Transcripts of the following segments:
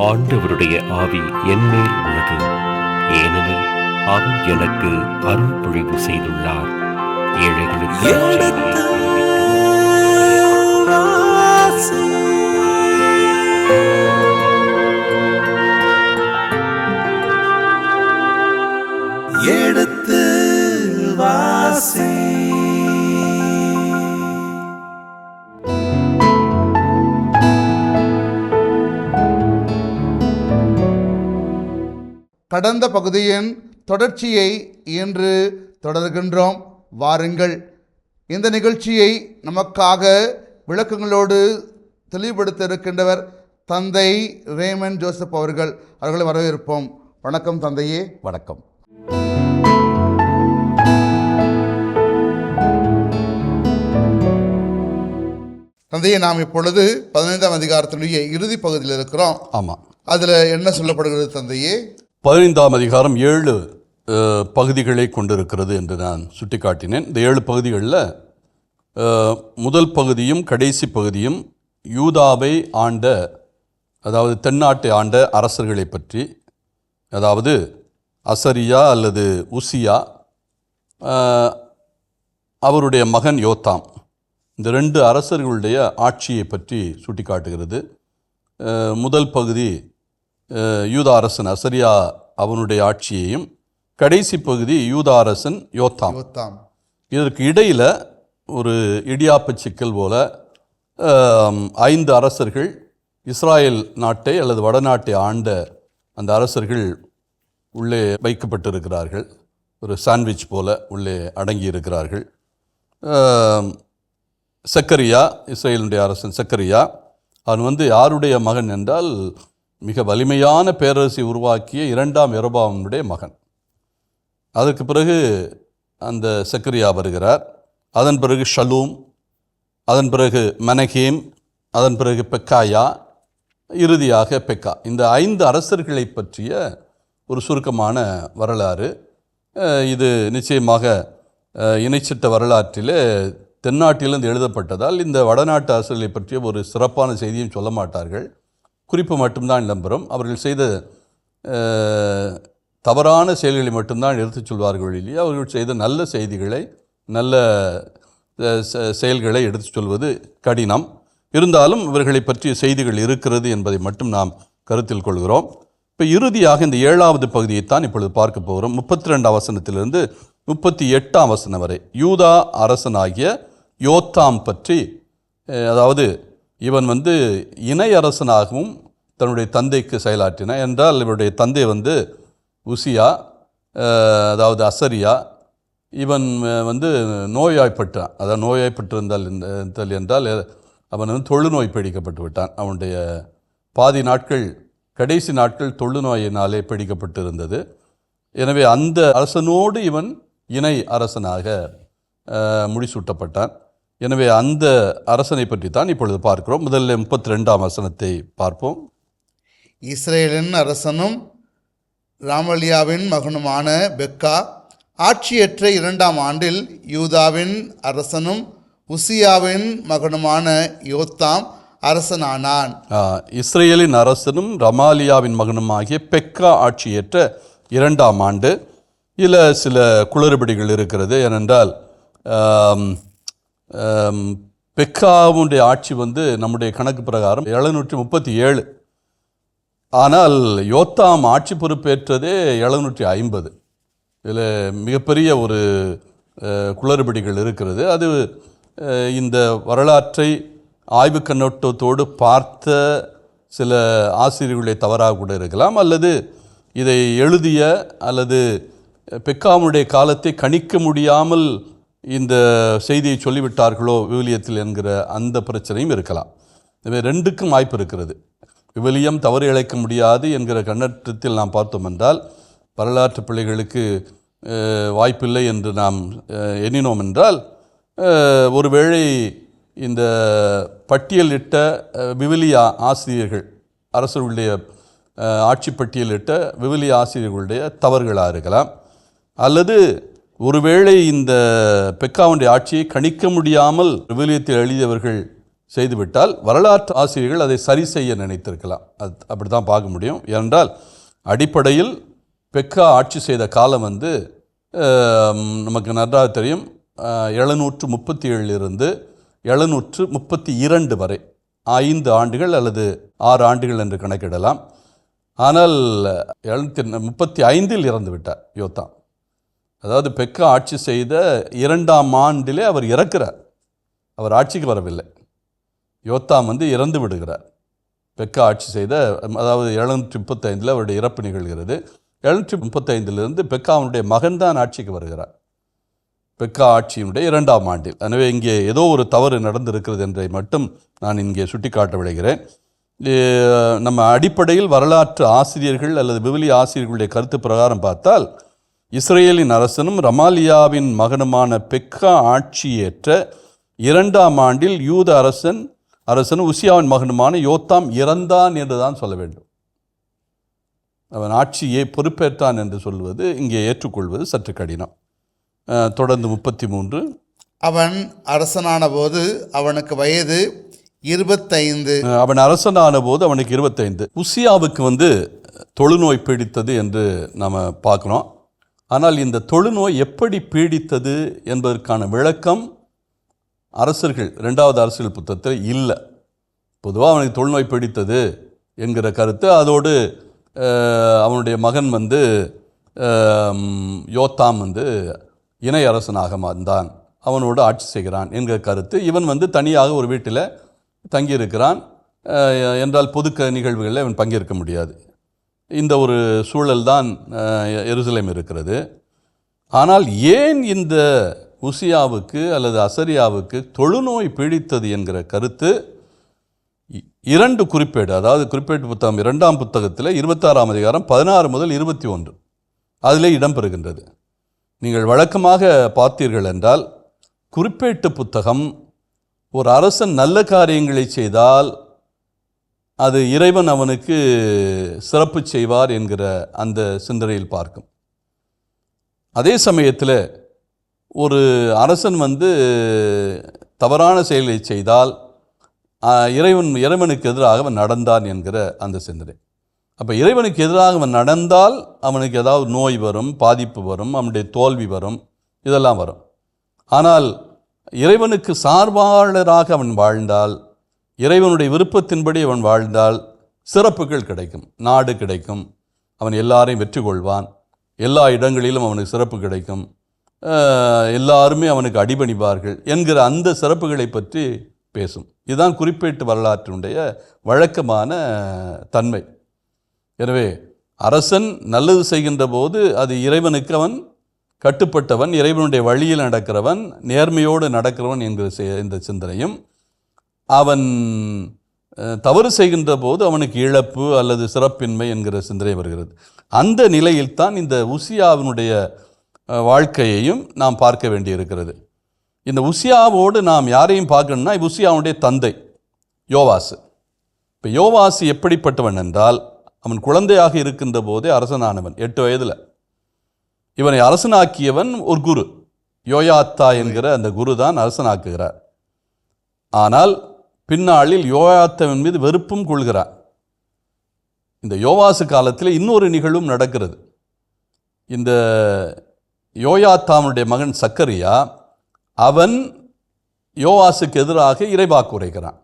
ஆண்டவருடைய ஆவி என்மேல் உள்ளது, ஏனெனில் அவர் எனக்கு அருள் பொழிவு செய்துள்ளார். ஏழைகளுக்கு எடுத்து வாசி. கடந்த பகுதியின் தொடர்ச்சியை இன்று தொடர்கின்றோம். வாருங்கள், இந்த நிகழ்ச்சியை நமக்காக விளக்கங்களோடு தெளிவுபடுத்த இருக்கின்றவர் தந்தை ரேமன் ஜோசப் அவர்களை வரவேற்போம். வணக்கம் தந்தையே. வணக்கம். தந்தையே, நாம் இப்பொழுது 15ஆம் அதிகாரத்தினுடைய இறுதி பகுதியில் இருக்கிறோம். ஆமாம். அதில் என்ன சொல்லப்படுகிறது தந்தையே? 15ஆம் அதிகாரம் 7 பகுதிகளை கொண்டிருக்கிறது என்று நான் சுட்டிக்காட்டினேன். இந்த 7 பகுதிகளில் முதல் பகுதியும் கடைசி பகுதியும் யூதாவை ஆண்ட, அதாவது தென்னாட்டை ஆண்ட அரசர்களை பற்றி, அதாவது அசரியா அல்லது உசியா, அவருடைய மகன் யோத்தாம், இந்த 2 அரசர்களுடைய ஆட்சியை பற்றி சுட்டிக்காட்டுகிறது. முதல் பகுதி யூதா அரசன் அசரியா அவனுடைய ஆட்சியையும், கடைசி பகுதி யூதா அரசன் யோத்தாம். இதற்கு இடையில் ஒரு இடியாப்ப சிக்கல் போல 5 அரசர்கள், இஸ்ராயேல் நாட்டை அல்லது வடநாட்டை ஆண்ட அந்த அரசர்கள் உள்ளே வைக்கப்பட்டிருக்கிறார்கள். ஒரு சாண்ட்விச் போல உள்ளே அடங்கி இருக்கிறார்கள். சக்கரியா, இஸ்ரேலுடைய அரசன் சக்கரியா, அவன் யாருடைய மகன் என்றால் மிக வலிமையான பேரரசை உருவாக்கிய 2ஆம் யெரொபெயாமுடைய மகன். அதற்கு பிறகு அந்த சக்கரியா வருகிறார். அதன் பிறகு ஷலூம், அதன் பிறகு மெனகேம், அதன் பிறகு பெக்காயா, இறுதியாக பெக்கா. இந்த 5 அரசர்களை பற்றிய ஒரு சுருக்கமான வரலாறு இது. நிச்சயமாக இணைச்சிட்ட வரலாற்றிலே தென்னாட்டிலிருந்து எழுதப்பட்டதால் இந்த வடநாட்டு அரசர்களை பற்றிய ஒரு சிறப்பான செய்தியும் சொல்ல மாட்டார்கள். குறிப்பு மட்டும்தான் இடம்பெறும். அவர்கள் செய்த தவறான செயல்களை மட்டும்தான் எடுத்துச் சொல்வார்கள் இல்லையா. அவர்கள் செய்த நல்ல செய்திகளை, நல்ல செயல்களை எடுத்துச் சொல்வது கடினம். இருந்தாலும் இவர்களை பற்றிய செய்திகள் இருக்கிறது என்பதை மட்டும் நாம் கருத்தில் கொள்கிறோம். இப்போ இறுதியாக இந்த 7வது பகுதியைத்தான் இப்பொழுது பார்க்க போகிறோம். 32ஆம் வசனத்திலிருந்து 38ஆம் வசனம் வரை யூதா அரசனாகிய யோத்தாம் பற்றி, அதாவது இவன் இணை அரசனாகவும் தன்னுடைய தந்தைக்கு செயலாற்றினான். என்றால் இவருடைய தந்தை உசியா, அதாவது அசரியா. இவன் நோய்வாய்ப்பட்டான். அதாவது நோய்வாய்ப்பட்டிருந்தால் என்றால் அவன் தொழுநோய் பிடிக்கப்பட்டு விட்டான். அவனுடைய பாதி நாட்கள், கடைசி நாட்கள் தொழுநோயினாலே பிடிக்கப்பட்டு இருந்தது. எனவே அந்த அரசனோடு இவன் இணை அரசனாக முடிசூட்டப்பட்டான். எனவே அந்த அரசனை பற்றி தான் இப்பொழுது பார்க்கிறோம். முதல்ல 32ஆம் வசனத்தை பார்ப்போம். இஸ்ரேலின் அரசனும் ராமலியாவின் மகனுமான பெக்கா ஆட்சியற்ற 2ஆம் ஆண்டில் யூதாவின் அரசனும் உசியாவின் மகனுமான யோத்தாம் அரசனானான். இஸ்ரேலின் அரசனும் ரமாலியாவின் மகனுமாகிய பெக்கா ஆட்சியற்ற 2ஆம் ஆண்டு. இதில் சில குளறுபடிகள் இருக்கிறது. ஏனென்றால் பெக்காவுடைய ஆட்சி நம்முடைய கணக்கு பிரகாரம் 737. ஆனால் யோத்தாம் ஆட்சி பொறுப்பேற்றதே 750. இதில் மிகப்பெரிய ஒரு குளறுபடிகள் இருக்கிறது. அது இந்த வரலாற்றை ஆய்வு கண்ணோட்டத்தோடு பார்த்த சில ஆசிரியர்களுடைய தவறாக கூட இருக்கலாம், அல்லது இதை எழுதிய அல்லது பெக்காவுடைய காலத்தை கணிக்க முடியாமல் இந்த செய்தியை சொல்லிவிட்டார்களோ விவிலியத்தில் என்கிற அந்த பிரச்சனையும் இருக்கலாம். எனவே 2க்கும் வாய்ப்பு இருக்கிறது. விவிலியம் தவறு இழைக்க முடியாது என்கிற கண்ணோட்டத்தில் நாம் பார்த்தோம் என்றால், வரலாற்று பிள்ளைகளுக்கு வாய்ப்பில்லை என்று நாம் எண்ணினோம் என்றால், ஒருவேளை இந்த பட்டியலிட்ட விவிலிய ஆசிரியர்கள், அரசர்களுடைய ஆட்சி பட்டியலிட்ட விவிலிய ஆசிரியர்களுடைய தவறுகளாக இருக்கலாம். அல்லது ஒருவேளை இந்த பெக்காவுடைய ஆட்சியை கணிக்க முடியாமல் விவிலியத்தில் எழுதியவர்கள் செய்துவிட்டால் வரலாற்று ஆசிரியர்கள் அதை சரி செய்ய நினைத்திருக்கலாம். அது அப்படி தான் பார்க்க முடியும். ஏனென்றால் அடிப்படையில் பெக்கா ஆட்சி செய்த காலம் வந்து நமக்கு நன்றாக தெரியும். 737 732 வரை 5 ஆண்டுகள் அல்லது 6 ஆண்டுகள் என்று கணக்கிடலாம். ஆனால் 735 இறந்து விட்டார் யோத்தாம். அதாவது பெக்கா ஆட்சி செய்த 2ஆம் ஆண்டிலே அவர் இறக்கிறார். அவர் ஆட்சிக்கு வரவில்லை. யோத்தாம் வந்து இறந்து விடுகிறார். பெக்கா ஆட்சி செய்த, அதாவது 735 அவருடைய இறப்பு நிகழ்கிறது. 735 பெக்காவுடைய மகன்தான் ஆட்சிக்கு வருகிறார், பெக்கா ஆட்சியினுடைய 2ஆம் ஆண்டில். எனவே இங்கே ஏதோ ஒரு தவறு நடந்திருக்கிறது என்பதை மட்டும் நான் இங்கே சுட்டிக்காட்ட விளைகிறேன். நம்ம அடிப்படையில் வரலாற்று ஆசிரியர்கள் அல்லது விவிலிய ஆசிரியர்களுடைய கருத்து பிரகாரம் பார்த்தால், இஸ்ரேலின் அரசனும் ரமாலியாவின் மகனுமான பெக்கா ஆட்சியேற்ற 2ஆம் ஆண்டில் யூத அரசன் உசியாவின் மகனுமான யோத்தாம் இறந்தான் என்று தான் சொல்ல வேண்டும். அவன் ஆட்சியை பொறுப்பேற்றான் என்று சொல்வது இங்கே ஏற்றுக்கொள்வது சற்று கடினம். தொடர்ந்து 33. அவன் அரசனான போது அவனுக்கு வயது 25. அவன் அரசனான போது அவனுக்கு 25. உசியாவுக்கு வந்து தொழுநோய் பீடித்தது என்று நாம் பார்க்குறோம். ஆனால் இந்த தொழுநோய் எப்படி பீடித்தது என்பதற்கான விளக்கம் அரசர்கள் 2வது அரசியல் புத்தகத்தில் இல்லை. பொதுவாக அவனுக்கு தொழுநோய் பீடித்தது என்கிற கருத்து, அதோடு அவனுடைய மகன் வந்து யோத்தாம் வந்து இணை அரசனாக வந்தான், அவனோடு ஆட்சி செய்கிறான் என்கிற கருத்து. இவன் வந்து தனியாக ஒரு வீட்டில் தங்கியிருக்கிறான் என்றால் பொது நிகழ்வுகளில் இவன் பங்கேற்க முடியாது. இந்த ஒரு சூழல் தான் எருசலேம் இருக்கிறது. ஆனால் ஏன் இந்த உசியாவுக்கு அல்லது அசரியாவுக்கு தொழுநோய் பீடித்தது என்கிற கருத்து 2 குறிப்பேடு, அதாவது குறிப்பேட்டு புத்தகம் 2ஆம் புத்தகத்தில் 26ஆம் அதிகாரம் 16 முதல் 21 அதிலே இடம்பெறுகின்றது. நீங்கள் வழக்கமாக பார்த்தீர்கள் என்றால், குறிப்பேட்டு புத்தகம் ஒரு அரசன் நல்ல காரியங்களை செய்தால் அது இறைவன் அவனுக்கு சிறப்பு செய்வார் என்கிற அந்த சிந்தனையில் பார்க்கும். அதே சமயத்தில் ஒரு அரசன் வந்து தவறான செயலை செய்தால் இறைவனுக்கு எதிராக அவன் நடந்தான் என்கிற அந்த சிந்தனை. அப்போ இறைவனுக்கு எதிராக அவன் நடந்தால் அவனுக்கு ஏதாவது நோய் வரும், பாதிப்பு வரும், அவனுடைய தோல்வி வரும், இதெல்லாம் வரும். ஆனால் இறைவனுக்கு சார்பாளராக அவன் வாழ்ந்தால், இறைவனுடைய விருப்பத்தின்படி அவன் வாழ்ந்தால் சிறப்புகள் கிடைக்கும், நாடு கிடைக்கும், அவன் எல்லாரையும் வெற்றி கொள்வான், எல்லா இடங்களிலும் அவனுக்கு சிறப்பு கிடைக்கும், எல்லாருமே அவனுக்கு அடிபணிவார்கள் என்கிற அந்த சிறப்புகளை பற்றி பேசும். இதுதான் குறிப்பேட்டு வரலாற்றினுடைய வழக்கமான தன்மை. எனவே அரசன் நல்லது செய்கின்ற போது அது இறைவனுக்கு அவன் கட்டுப்பட்டவன், இறைவனுடைய வழியில் நடக்கிறவன், நேர்மையோடு நடக்கிறவன் என்கிற இந்த சிந்தனையும், அவன் தவறு செய்கின்ற போது அவனுக்கு இழப்பு அல்லது சிறப்பின்மை என்கிற சிந்தனை வருகிறது. அந்த நிலையில்தான் இந்த உசியாவினுடைய வாழ்க்கையையும் நாம் பார்க்க வேண்டியிருக்கிறது. இந்த உசியாவோடு நாம் யாரையும் பார்க்கணும்னா, உசியாவுடைய தந்தை யோவாசு. இப்போ யோவாசு எப்படிப்பட்டவன் என்றால், அவன் குழந்தையாக இருக்கின்ற போதே அரசனானவன். 8 வயதில் இவனை அரசனாக்கியவன் ஒரு குரு, யோயாத்தா என்கிற அந்த குரு தான் அரசனாக்குகிறார். ஆனால் பின்னாளில் யோயாத்தாவின் மீது வெறுப்பும் கொள்கிறார். இந்த யோவாசு காலத்தில் இன்னொரு நிகழ்வும் நடக்கிறது. இந்த யோயாத்தாவுடைய மகன் சக்கரியா, அவன் யோவாசுக்கு எதிராக இறைவாக்கு உரைக்கிறான்.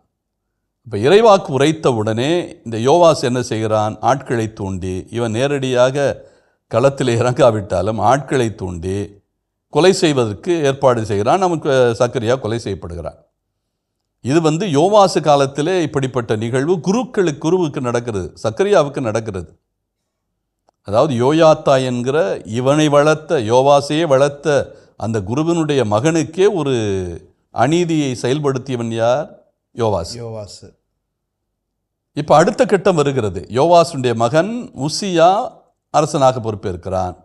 இப்போ இறைவாக்கு உரைத்த உடனே இந்த யோவாசு என்ன செய்கிறான்? ஆட்களை தூண்டி, இவன் நேரடியாக களத்தில் இறங்காவிட்டாலும் ஆட்களை தூண்டி கொலை செய்வதற்கு ஏற்பாடு செய்கிறான். நமக்கு சக்கரியா கொலை செய்யப்படுகிறான். இது யோவாசு காலத்திலே இப்படிப்பட்ட நிகழ்வு குருவுக்கு நடக்கிறது, சக்கரியாவுக்கு நடக்கிறது. அதாவது யோயாத்தா என்கிற இவனை வளர்த்த, யோவாசையே வளர்த்த அந்த குருவினுடைய மகனுக்கே ஒரு அநீதியை செயல்படுத்தியவன் யார்? யோவாசு. இப்போ அடுத்த கட்டம் வருகிறது. யோவாசுடைய மகன் உசியா அரசனாக பொறுப்பேற்கிறான்.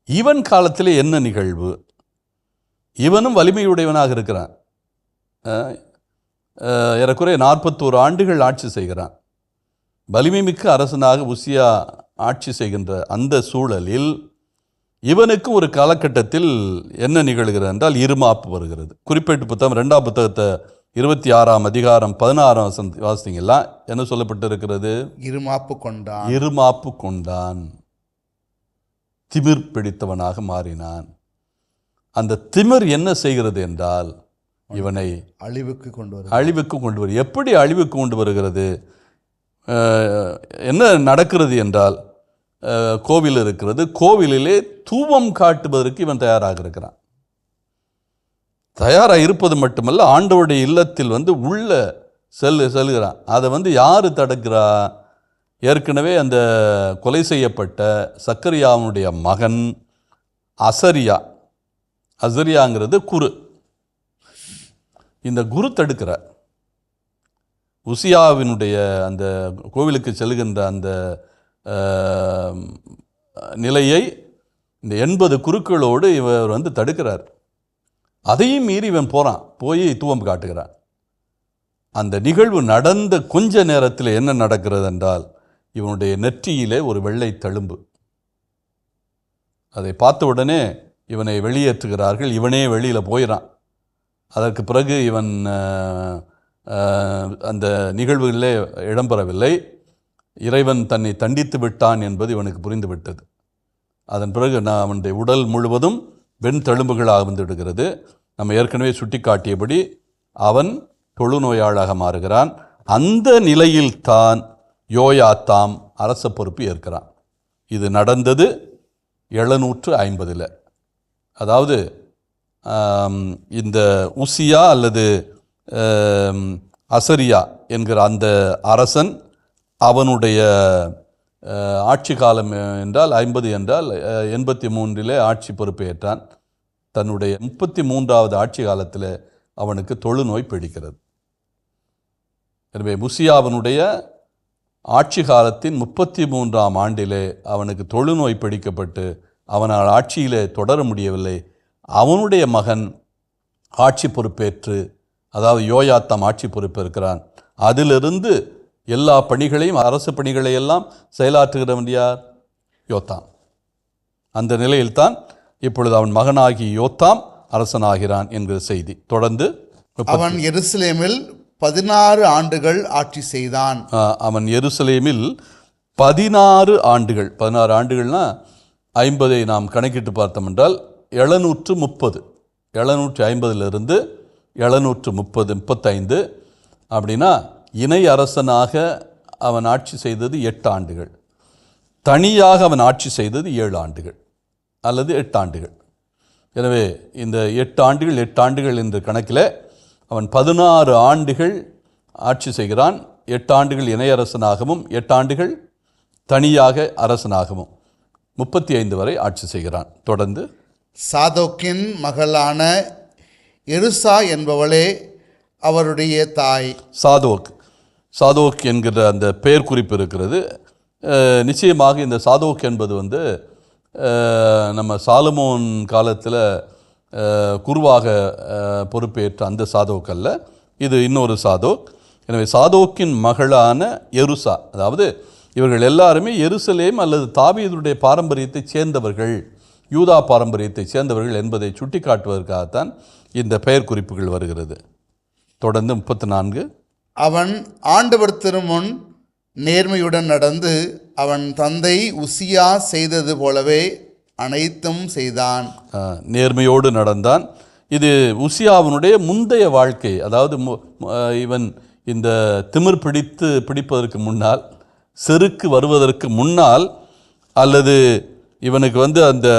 இவன் காலத்தில் என்ன நிகழ்வு? இவனும் வலிமையுடையவனாக இருக்கிறான். ஏறக்குறைய 41 ஆண்டுகள் ஆட்சி செய்கிறான். வலிமை மிக்க அரசனாக உசியா ஆட்சி செய்கின்ற அந்த சூழலில் இவனுக்கு ஒரு காலகட்டத்தில் என்ன நிகழ்கிறது என்றால், இருமாப்பு வருகிறது. குறிப்பேட்டு புத்தகம் 2ஆம் புத்தகத்தை 26ஆம் அதிகாரம் 16ஆம் வசனம் வாசித்தீங்களா? என்ன சொல்லப்பட்டிருக்கிறது? இருமாப்பு கொண்டான். இருமாப்பு கொண்டான், திமிர் பிடித்தவனாக மாறினான். அந்த திமிர் என்ன செய்கிறது என்றால் இவனை அழிவுக்கு கொண்டு வரும். எப்படி அழிவுக்கு கொண்டு வருகிறது? என்ன நடக்கிறது என்றால், கோவில் இருக்கிறது, கோவிலிலே தூபம் காட்டுவதற்கு இவன் தயாராக இருக்கிறான். தயாராக இருப்பது மட்டுமல்ல, ஆண்டவருடைய இல்லத்தில் உள்ள செல்கிறான். அதை யார் தடுக்கிறா? ஏற்கனவே அந்த கொலை செய்யப்பட்ட சக்கரியாவுடைய மகன் அசரியாங்கிறது குரு. இந்த குரு தடுக்கிறார். உசியாவினுடைய அந்த கோவிலுக்கு செல்கின்ற அந்த நிலையை இந்த 80 குருக்களோடு இவர் தடுக்கிறார். அதையும் மீறி இவன் போய் தூவம் காட்டுகிறான். அந்த நிகழ்வு நடந்த கொஞ்ச நேரத்தில் என்ன நடக்கிறது என்றால், இவனுடைய நெற்றியிலே ஒரு வெள்ளை தழும்பு. அதை பார்த்த உடனே இவனை வெளியேற்றுகிறார்கள். இவனே வெளியில் போயிடான். அதற்கு பிறகு இவன் அந்த நிகழ்வுகளிலே இடம்பெறவில்லை. இறைவன் தன்னை தண்டித்து விட்டான் என்பது இவனுக்கு புரிந்துவிட்டது. அதன் பிறகு அவனுடைய உடல் முழுவதும் வெண் தழும்புகளாக விடுகிறது. நம்ம ஏற்கனவே சுட்டி காட்டியபடி அவன் தொழுநோயாளாக மாறுகிறான். அந்த நிலையில்தான் யோயாத்தாம் அரச பொறுப்பு ஏற்கிறான். இது நடந்தது 750. அதாவது இந்த உசியா அல்லது அசரியா என்கிற அந்த அரசன், அவனுடைய ஆட்சி காலம் என்றால் 50 என்றால் 83 ஆட்சி பொறுப்பை ஏற்றான். தன்னுடைய 33வது ஆட்சி காலத்தில் அவனுக்கு தொழுநோய் பிடிக்கிறது. எனவே உசியாவினுடைய ஆட்சி காலத்தின் 33ஆம் ஆண்டிலே அவனுக்கு தொழுநோய் பிடிக்கப்பட்டு அவனால் ஆட்சியிலே தொடர முடியவில்லை. அவனுடைய மகன் ஆட்சி பொறுப்பேற்று, அதாவது யோயாத்தாம் ஆட்சி பொறுப்பேற்கிறான். அதிலிருந்து எல்லா பணிகளையும், அரசு பணிகளையெல்லாம் செயலாற்றுகிறவன் யார்? யோத்தாம். அந்த நிலையில்தான் இப்பொழுது அவன் மகனாகி யோத்தாம் அரசனாகிறான் என்கிற செய்தி. தொடர்ந்து அவன் எருசலேமில் 16 ஆண்டுகள் ஆட்சி செய்தான். அவன் எருசலேமில் 16 ஆண்டுகள். 16 ஆண்டுகள்னா 50 நாம் கணக்கிட்டு பார்த்தோம் என்றால் 730. 750 730 35 அப்படின்னா இணை அரசனாக அவன் ஆட்சி செய்தது 8 ஆண்டுகள். தனியாக அவன் ஆட்சி செய்தது 7 ஆண்டுகள் அல்லது 8 ஆண்டுகள். எனவே இந்த 8 ஆண்டுகள் என்ற கணக்கில் அவன் 16 ஆண்டுகள் ஆட்சி செய்கிறான். 8 ஆண்டுகள் இணையரசனாகவும் 8 ஆண்டுகள் தனியாக அரசனாகவும் 35 வரை ஆட்சி செய்கிறான். தொடர்ந்து சாதோக்கின் மகளான எருசா என்பவளே அவருடைய தாய். சாதோக் என்கிற அந்த பெயர் குறிப்பு இருக்கிறது. நிச்சயமாக இந்த சாதோக் என்பது நம்ம சாலமோன் காலத்தில் குருவாக பொறுப்பேற்ற அந்த சாதோக் அல்ல, இது இன்னொரு சாதோக். எனவே சாதோக்கின் மகளான எருசா, அதாவது இவர்கள் எல்லாருமே எருசலேம் அல்லது தாவீதுடைய பாரம்பரியத்தை சேர்ந்தவர்கள், யூதா பாரம்பரியத்தை சேர்ந்தவர்கள் என்பதை சுட்டி காட்டுவதற்காகத்தான் இந்த பெயர் குறிப்புகள் வருகிறது. தொடர்ந்து 34 அவன் ஆண்டவர் திருமுன் நேர்மையுடன் நடந்து அவன் தந்தை உசியா செய்தது போலவே அனைத்தும் செய்தான். நேர்மையோடு நடந்தான். இது உசியாவினுடைய முந்தைய வாழ்க்கை. அதாவது இவன் இந்த திமிர் பிடிப்பதற்கு முன்னால், செருக்கு வருவதற்கு முன்னால், அல்லது இவனுக்கு அந்த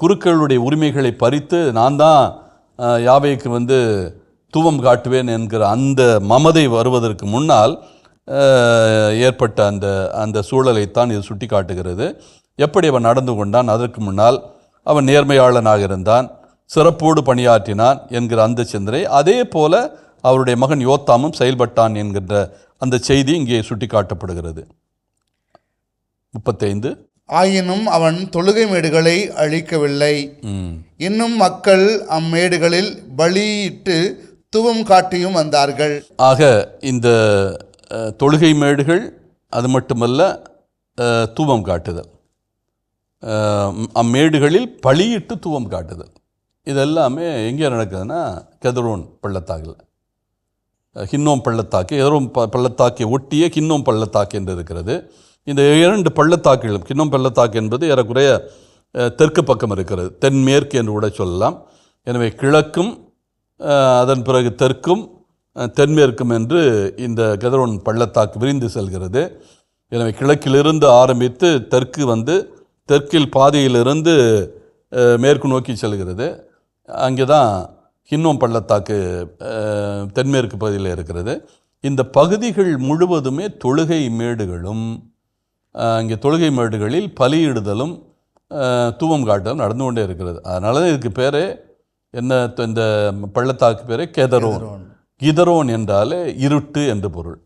குருக்களுடைய உரிமைகளை பறித்து நான் தான் யாவேக்கு தூவம் காட்டுவேன் என்கிற அந்த மமதை வருவதற்கு முன்னால் ஏற்பட்ட அந்த சூழலைத்தான் இது சுட்டி காட்டுகிறது. எப்படி அவன் நடந்து கொண்டான்? அதற்கு முன்னால் அவன் நேர்மையாளனாக இருந்தான், சிறப்போடு பணியாற்றினான் என்கிற அந்த சிந்தனை. அதே போல அவருடைய மகன் யோத்தாமும் செயல்பட்டான் என்கின்ற அந்த செய்தி இங்கே சுட்டி காட்டப்படுகிறது. 35 ஆயினும் அவன் தொழுகை மேடுகளை அழிக்கவில்லை. இன்னும் மக்கள் அம்மேடுகளில் பலியிட்டு தூவம் காட்டியும் வந்தார்கள். ஆக இந்த தொழுகை மேடுகள், அது மட்டுமல்ல தூவம் காட்டுதல், அம்மேடுகளில் பலியிட்டு தூவம் காட்டுதல், இதெல்லாமே எங்கே நடக்குதுன்னா கெதரோன் பள்ளத்தாக்கில், ஹின்னோம் பள்ளத்தாக்கு, எதரோன் பள்ளத்தாக்கை ஒட்டிய ஹின்னோம் பள்ளத்தாக்கு என்று இருக்கிறது. இந்த 2 பள்ளத்தாக்குகளும், ஹின்னோம் பள்ளத்தாக்கு என்பது ஏறக்குறைய தெற்கு பக்கம் இருக்கிறது, தென்மேற்கு என்று கூட சொல்லலாம். எனவே கிழக்கும் அதன் பிறகு தெற்கும் தென்மேற்கும் என்று இந்த கெதரோன் பள்ளத்தாக்கு விரிந்து செல்கிறது. எனவே கிழக்கிலிருந்து ஆரம்பித்து தெற்கு வந்து தெற்கில் பாதையிலிருந்து மேற்கு நோக்கி செல்கிறது. அங்கே தான் ஹின்னோம் பள்ளத்தாக்கு தென்மேற்கு பகுதியில் இருக்கிறது. இந்த பகுதிகள் முழுவதுமே தொழுகை மேடுகளும், அங்கே தொழுகை மேடுகளில் பலியிடுதலும் தூவம் காட்டலும் நடந்து கொண்டே இருக்கிறது. அதனால தான் இதுக்கு பேரே என்ன, இந்த பள்ளத்தாக்கு பேரே கெதரோன். கிதரோன் என்றாலே இருட்டு என்று பொருள்.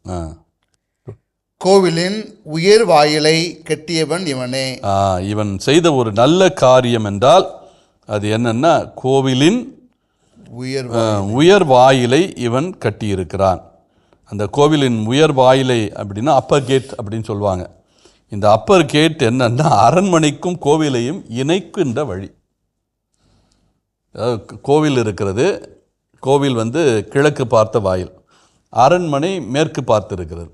கோவிலின் உயர் வாயிலை கட்டியவன் இவனே. இவன் செய்த ஒரு நல்ல காரியம் என்றால் அது என்னன்னா, கோவிலின் உயர் வாயிலை இவன் கட்டியிருக்கிறான். அந்த கோவிலின் உயர் வாயிலை அப்படின்னா அப்பர் கேட் அப்படின்னு சொல்லுவாங்க. இந்த அப்பர் கேட் என்னன்னா, அரண்மனைக்கும் கோவிலையும் இணைக்கின்ற வழி. கோவில் இருக்கிறது, கோவில் வந்து கிழக்கு பார்த்த வாயில், அரண்மனை மேற்கு பார்த்து இருக்கிறது.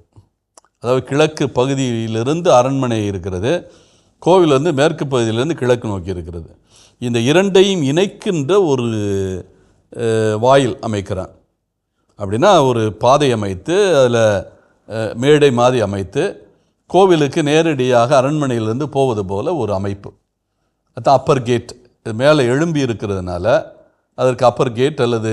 அதாவது கிழக்கு பகுதியிலிருந்து அரண்மனை இருக்கிறது, கோவில் வந்து மேற்கு பகுதியிலிருந்து கிழக்கு நோக்கி இருக்கிறது. இந்த இரண்டையும் இணைக்கின்ற ஒரு வாயில் அமைக்கிறான். அப்படின்னா ஒரு பாதை அமைத்து அதில் மேடை மாதிரி அமைத்து கோவிலுக்கு நேரடியாக அரண்மனையிலிருந்து போவது போல ஒரு அமைப்பு. அதுதான் அப்பர் கேட். இது மேலே எழும்பி இருக்கிறதுனால அதற்கு அப்பர் கேட் அல்லது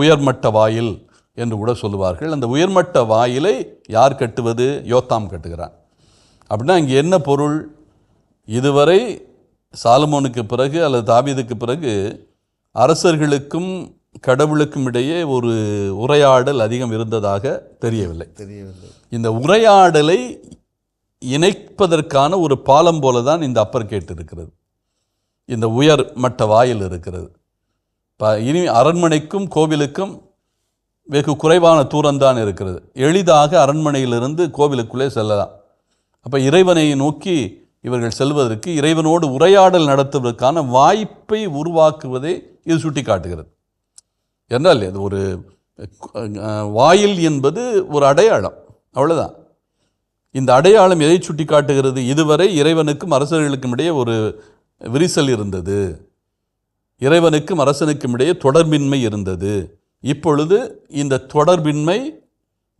உயர்மட்ட வாயில் என்று கூட சொல்லுவார்கள். அந்த உயர்மட்ட வாயிலை யார் கட்டுவது? யோத்தாம் கட்டுகிறான். அப்படின்னா இங்கே என்ன பொருள்? இதுவரை சாலமோனுக்கு பிறகு அல்லது தாவீதுக்கு பிறகு அரசர்களுக்கும் கடவுளுக்கும் இடையே ஒரு உரையாடல் அதிகம் இருந்ததாக தெரியவில்லை. இந்த உரையாடலை இணைப்பதற்கான ஒரு பாலம் போல தான் இந்த அப்பர் கேட் இருக்கிறது, இந்த உயர் மட்ட வாயில் இருக்கிறது. இனி அரண்மனைக்கும் கோவிலுக்கும் வெகு குறைவான தூரம்தான் இருக்கிறது. எளிதாக அரண்மனையிலிருந்து கோவிலுக்குள்ளே செல்லலாம். அப்போ இறைவனை நோக்கி இவர்கள் செல்வதற்கு, இறைவனோடு உரையாடல் நடத்துவதற்கான வாய்ப்பை உருவாக்குவதை இது சுட்டி காட்டுகிறது. என்றால் இது ஒரு வாயில் என்பது ஒரு அடையாளம், அவ்வளோதான். இந்த அடையாளம் எதை சுட்டி காட்டுகிறது? இதுவரை இறைவனுக்கும் அரசர்களுக்கும் இடையே ஒரு விரிசல் இருந்தது, இறைவனுக்கும் அரசனுக்கும் இடையே தொடர்பின்மை இருந்தது. இப்பொழுது இந்த தொடர்பின்மை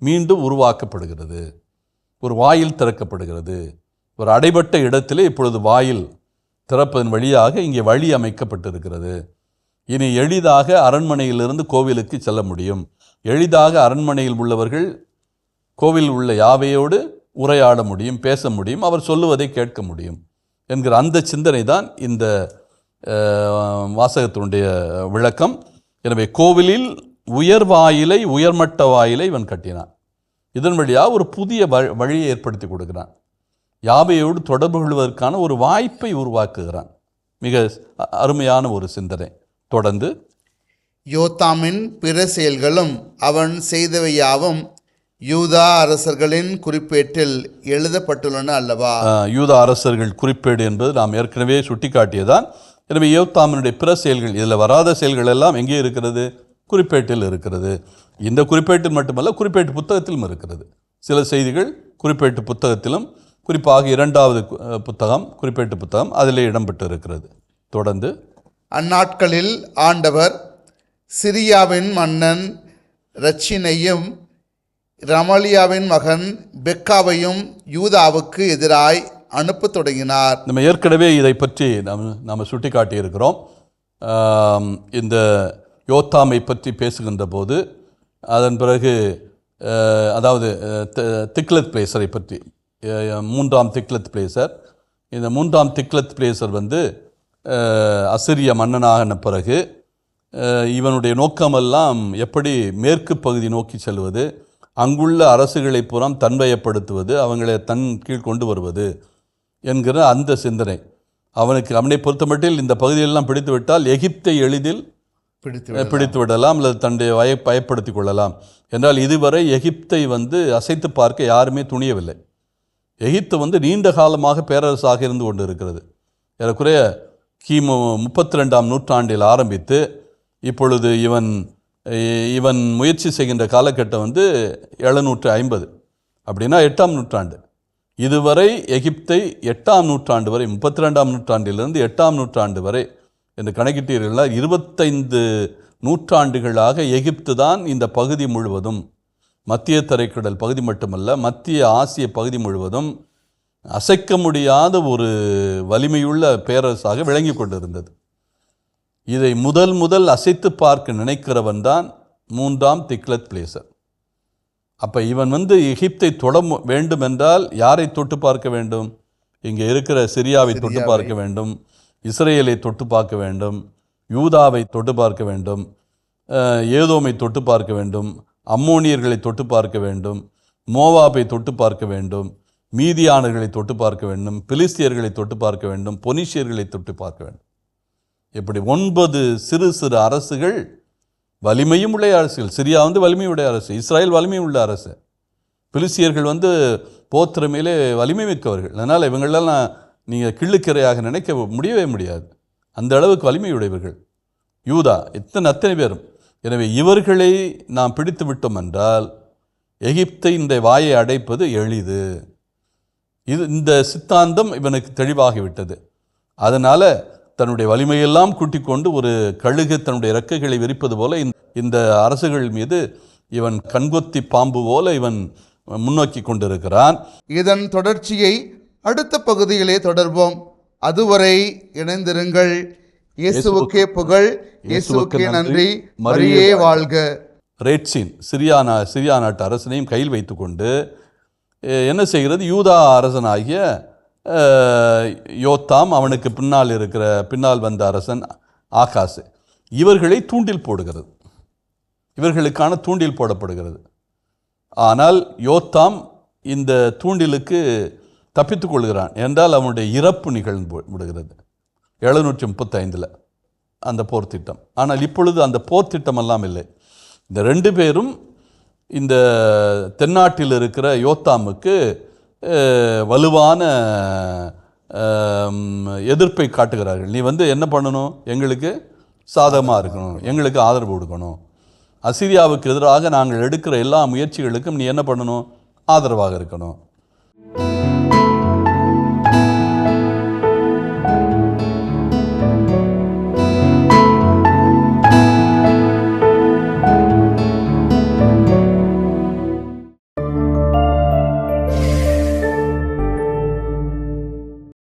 மீண்டும் உருவாக்கப்படுகிறது, ஒரு வாயில் திறக்கப்படுகிறது. ஒரு அடைபட்ட இடத்திலே இப்பொழுது வாயில் திறப்பதன் வழியாக இங்கே வழி அமைக்கப்பட்டிருக்கிறது. இனி எளிதாக அரண்மனையிலிருந்து கோவிலுக்கு செல்ல முடியும். எளிதாக அரண்மனையில் உள்ளவர்கள் கோவில் உள்ள யாவையோடு உரையாட முடியும், பேச முடியும், அவர் சொல்லுவதை கேட்க முடியும் என்கிற அந்த சிந்தனை தான் இந்த வாசகத்தினுடைய விளக்கம். எனவே கோவிலில் உயர் வாயிலை, உயர்மட்ட வாயிலை இவன் கட்டினான். இதன் வழியாக ஒரு புதிய வழியை ஏற்படுத்தி கொடுக்கிறான். யாவையோடு தொடர்பு கொள்வதற்கான ஒரு வாய்ப்பை உருவாக்குகிறான். மிக அருமையான ஒரு சிந்தனை. தொடர்ந்து, யோத்தாமின் பிற செயல்களும் அவன் செய்தவையாவும் யூதா அரசர்களின் குறிப்பேட்டில் எழுதப்பட்டுள்ளன அல்லவா? யூதா அரசர்கள் குறிப்பேடு என்பது நாம் ஏற்கனவே சுட்டிக்காட்டியதான். எனவே யோத்தாமினுடைய பிற செயல்கள், இதில் வராத செயல்கள் எல்லாம் எங்கே இருக்கிறது? குறிப்பேட்டில் இருக்கிறது. இந்த குறிப்பேட்டில் மட்டுமல்ல, குறிப்பேட்டு புத்தகத்திலும் இருக்கிறது. சில செய்திகள் குறிப்பேட்டு புத்தகத்திலும், குறிப்பாக 2வது புத்தகம் குறிப்பேட்டு புத்தகம், அதிலே இடம்பெற்று இருக்கிறது. தொடர்ந்து, அந்நாட்களில் ஆண்டவர் சிரியாவின் மன்னன் ரச்சினையும் ரமலியாவின் மகன் பெக்காவையும் யூதாவுக்கு எதிராய் அனுப்ப தொடங்கினார். நம்ம ஏற்கனவே இதை பற்றி நாம் சுட்டி காட்டியிருக்கிறோம். இந்த யோத்தாமை பற்றி பேசுகின்ற போது, அதன் பிறகு அதாவது திக்லத் பிளேசரை பற்றி, 3ஆம் திக்லத் பிளேசர், இந்த 3ஆம் திக்லத் பிளேசர் வந்து அசிரிய மன்னனான பிறகு இவனுடைய நோக்கமெல்லாம் எப்படி மேற்கு பகுதி நோக்கி செல்வது, அங்குள்ள அரசுகளை புறம் தன்வயப்படுத்துவது, அவங்களை தன் கீழ் கொண்டு வருவது என்கிற அந்த சிந்தனை அவனை பொறுத்தமட்டில் இந்த பகுதியெல்லாம் பிடித்து விட்டால் எகிப்தை எளிதில் பிடித்து விடலாம் அல்லது தன்னுடைய பயப்படுத்தி கொள்ளலாம் என்றால், இதுவரை எகிப்தை வந்து அசைத்து பார்க்க யாருமே துணியவில்லை. எகிப்து வந்து நீண்ட காலமாக பேரரசாக இருந்து கொண்டு இருக்கிறது. ஏறக்குறைய கிமு 32ஆம் நூற்றாண்டில் ஆரம்பித்து இப்பொழுது இவன் முயற்சி செய்கின்ற காலகட்டம் 750, அப்படின்னா 8ஆம் நூற்றாண்டு. இதுவரை எகிப்தை 8ஆம் நூற்றாண்டு வரை, 32ஆம் நூற்றாண்டிலிருந்து 8ஆம் நூற்றாண்டு வரை என்று கணக்கிட்டீர்களா, 25 நூற்றாண்டுகளாக எகிப்து தான் இந்த பகுதி முழுவதும், மத்திய தரைக்கடல் பகுதி மட்டுமல்ல, மத்திய ஆசிய பகுதி முழுவதும் அசைக்க முடியாத ஒரு வலிமையுள்ள பேரரசாக விளங்கி கொண்டிருந்தது. இதை முதல் அசைத்து பார்க்க நினைக்கிறவன் தான் 3ஆம் திக்லத் பிளேசர். அப்போ இவன் எகிப்தை தொட வேண்டும் என்றால் யாரை தொட்டு பார்க்க வேண்டும்? இங்கே இருக்கிற சிரியாவை தொட்டு பார்க்க வேண்டும், இஸ்ரேலை தொட்டு பார்க்க வேண்டும், யூதாவை தொட்டு பார்க்க வேண்டும், ஏதோமை தொட்டு பார்க்க வேண்டும், அம்மோனியர்களை தொட்டு பார்க்க வேண்டும், மோவாபை தொட்டு பார்க்க வேண்டும், மீதியானர்களை தொட்டு பார்க்க வேண்டும், பிலிஸ்தியர்களை தொட்டு பார்க்க வேண்டும், பொனிஷியர்களை தொட்டு பார்க்க வேண்டும். இப்படி 9 சிறு சிறு அரசுகள், வலிமையும் உடைய அரசுகள். சிரியா வலிமையுடைய அரசு, இஸ்ராயல் வலிமை உள்ள அரசு, பிலிஸ்தியர்கள் போத்திரமையிலே வலிமை மிக்கவர்கள். அதனால் இவங்களெல்லாம் நீங்கள் கிள்ளுக்கிறையாக நினைக்க முடியவே முடியாது, அந்த அளவுக்கு வலிமையுடையவர்கள். யூதா அத்தனை பேரும். எனவே இவர்களை நாம் பிடித்து விட்டோம் என்றால் எகிப்தை இந்த வாயை அடைப்பது எளிது. இந்த சித்தாந்தம் இவனுக்கு தெளிவாகிவிட்டது. அதனால் தன்னுடைய வலிமையெல்லாம் கூட்டிக் கொண்டு ஒரு கழுகு தன்னுடைய இறக்கைகளை விரிப்பது போல இந்த அரசுகள் மீது இவன் கண்கொத்தி பாம்பு போல இவன் முன்னோக்கி கொண்டிருக்கிறான். இதன் தொடர்ச்சியை அடுத்த பகுதியிலே தொடர்வோம். அதுவரை இணைந்திருங்கள். இயேசுவுக்கே புகழ், இயேசுவுக்கே நன்றி, மரியே வாழ்க. ரேட்சின் சிரியா நாட்டு அரசனையும் கையில் வைத்துக்கொண்டு என்ன செய்கிறது? யூதா அரசனாகிய யோத்தாம், அவனுக்கு பின்னால் வந்த அரசன் ஆகாசு, இவர்களை தூண்டில் போடுகிறது. இவர்களுக்கான தூண்டில் போடப்படுகிறது. ஆனால் யோத்தாம் இந்த தூண்டிலுக்கு தப்பித்துக் கொள்கிறான் என்றால் அவனுடைய இறப்பு நிகழ்ந்து விடுகிறது 735 அந்த போர் திட்டம். ஆனால் இப்பொழுது அந்த போர் திட்டமெல்லாம் இல்லை. இந்த 2 பேரும் இந்த தென்னாட்டில் இருக்கிற யோத்தாமுக்கு வலுவான எதிர்ப்பை காட்டுகிறார்கள். நீ என்ன பண்ணணும்? எங்களுக்கு சாதகமாக இருக்கணும், எங்களுக்கு ஆதரவு கொடுக்கணும். அசிரியாவுக்கு எதிராக நாங்கள் எடுக்கிற எல்லா முயற்சிகளுக்கும் நீ என்ன பண்ணணும்? ஆதரவாக இருக்கணும்.